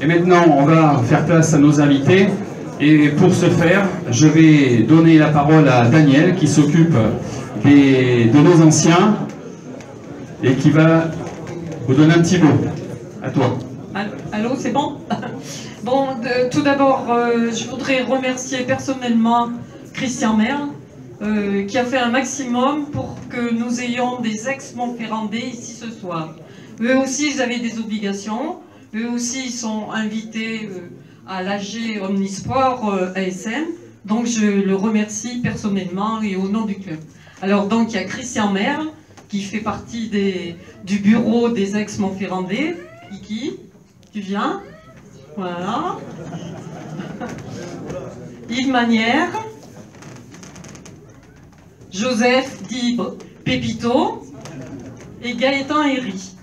Et maintenant, on va faire place à nos invités. Et pour ce faire, je vais donner la parole à Daniel qui s'occupe de nos anciens et qui va vous donner un petit mot. À toi. Allô, c'est bon? Bon, tout d'abord, je voudrais remercier personnellement Christian Merle, qui a fait un maximum pour que nous ayons des ex-Montferrandais ici ce soir. Eux aussi, ils avaient des obligations. Eux aussi, ils sont invités à l'AG Omnisport ASM. Donc, je le remercie personnellement et au nom du club. Alors, donc, il y a Christian Merle, qui fait partie du bureau des ex-Montferrandais. Kiki, tu viens? Voilà. Yves Manière. Joseph dit Pépito. Et Gaëtan Herry.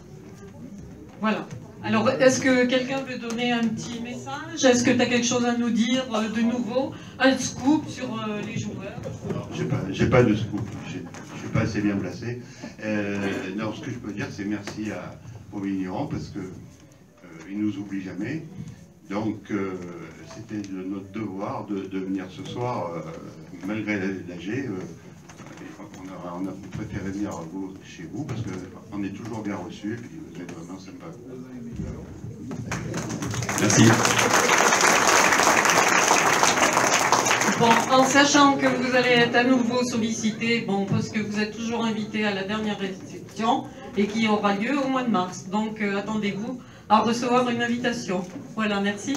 Voilà. Alors, est-ce que quelqu'un veut donner un petit message? Est-ce que tu as quelque chose à nous dire de nouveau? Un scoop sur les joueurs? J'ai pas de scoop. Je suis pas assez bien placé. Non, ce que je peux dire, c'est merci aux vignerons parce que ils nous oublient jamais. Donc, c'était de notre devoir de venir ce soir, malgré l'AG. On a préféré venir chez vous parce qu'on est toujours bien reçus et puis vous êtes vraiment sympa. Merci. Bon, en sachant que vous allez être à nouveau sollicité, bon, parce que vous êtes toujours invité à la dernière réception et qui aura lieu au mois de mars. Donc, attendez-vous à recevoir une invitation. Voilà, merci.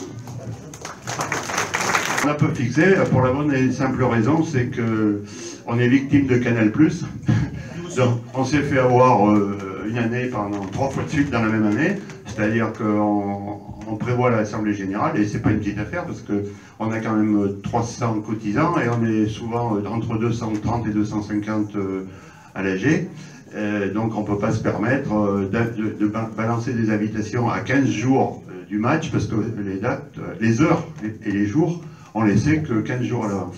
On a peu fixé pour la bonne et simple raison, c'est que on est victime de Canal+. Donc, on s'est fait avoir une année pendant 3 fois de suite dans la même année, c'est-à-dire qu'on prévoit l'Assemblée Générale, et c'est pas une petite affaire, parce qu'on a quand même 300 cotisants, et on est souvent entre 230 et 250 à l'AG, donc on ne peut pas se permettre de balancer des invitations à 15 jours du match, parce que les dates, les heures et les jours, on les sait que 15 jours à l'avance.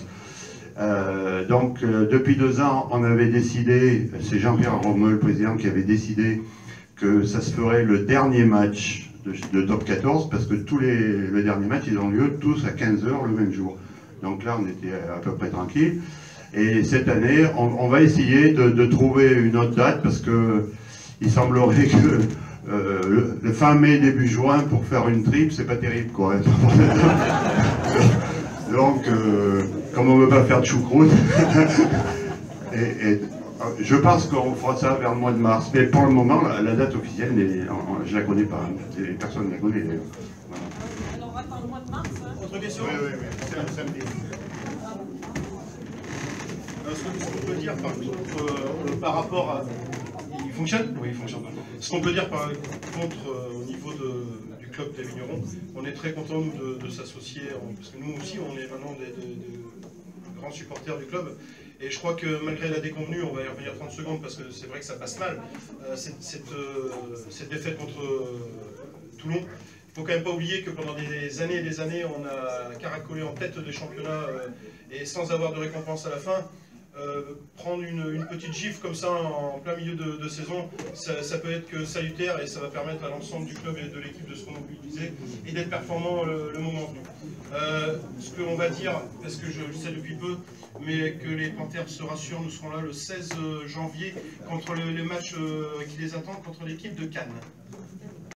Donc, depuis 2 ans, on avait décidé, c'est Jean-Pierre Romeu, le président, qui avait décidé que ça se ferait le dernier match de top 14, parce que les derniers matchs, ils ont lieu tous à 15 h le même jour. Donc là, on était à peu près tranquille. Et cette année, on va essayer de trouver une autre date, parce que il semblerait que le fin mai, début juin, pour faire une trip, c'est pas terrible, quoi. Donc, comme on ne veut pas faire de choucroute, et je pense qu'on fera ça vers le mois de mars. Mais pour le moment, la date officielle, je ne la connais pas. Personne ne la connaît d'ailleurs. Voilà. Alors, attends, le mois de mars. Autre question? Oui, c'est un samedi. Ce qu'on peut dire, par contre, par rapport à... Il fonctionne? Oui, il fonctionne. Ce qu'on peut dire, par contre, au niveau du club des vignerons, on est très content de s'associer, parce que nous aussi, on est maintenant des grands supporters du club. Et je crois que malgré la déconvenue, on va y revenir 30 secondes, parce que c'est vrai que ça passe mal, cette défaite contre Toulon. Il ne faut quand même pas oublier que pendant des années et des années, on a caracolé en tête des championnats, et sans avoir de récompense à la fin. Prendre une petite gifle comme ça en plein milieu de saison, ça peut être que salutaire, et ça va permettre à l'ensemble du club et de l'équipe de se remobiliser et d'être performant le moment venu. Ce que l'on va dire, parce que je le sais depuis peu, mais que les Panthères se rassurent, nous serons là le 16 janvier contre les matchs qui les attendent contre l'équipe de Cannes.